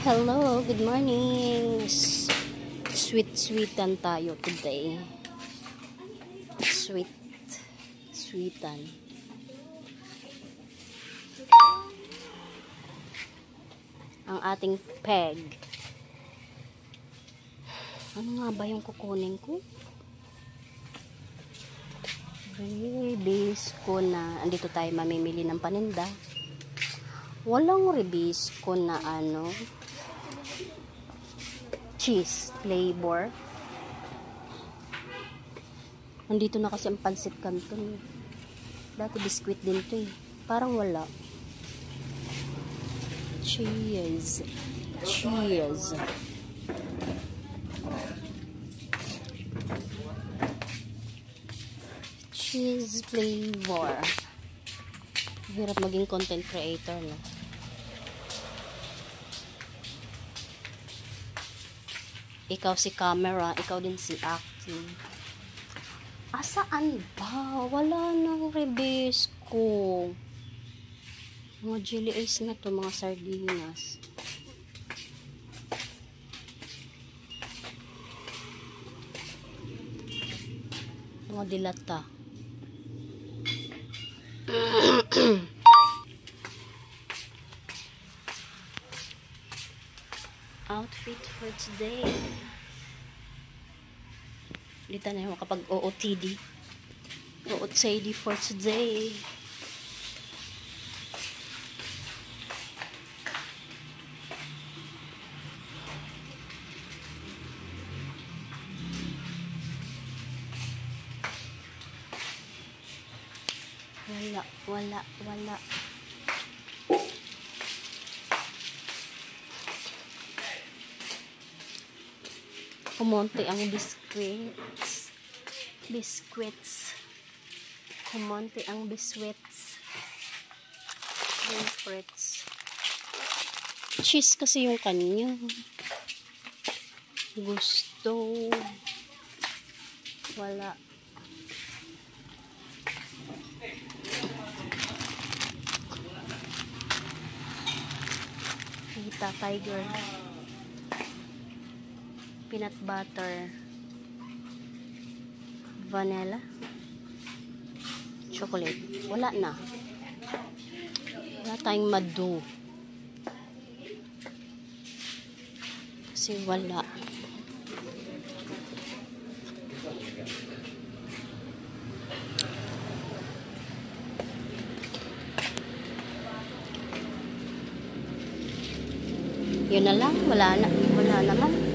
Hello, good morning. Sweetan tayo today. Sweetan. Ang ating peg. Ano nga ba yung kukunin ko? Ribisco na. Andito tayo mamimili ng paninda. Walang ribisco na cheese flavor. Nandito na kasi ang pansit canton. Dati biscuit din to eh. Parang wala. Cheese flavor. Hirap maging content creator, no? Ikaw si camera, ikaw din si acting. Asaan ba? Wala nang ribisco. Mga jelly ice na to, mga sardinas. Mga dilata. Outfit for today. Dito na yung kapag OOTD. OOTD for today. Wala. Kumonti ang biscuits. Kumonti ang biscuits. Cheese kasi yung kanya. Gusto. Wala. Kita Tiger. Peanut butter. Vanilla. Chocolate. Wala na. Wala tayong madu. Kasi wala. Yun na lang. Wala naman.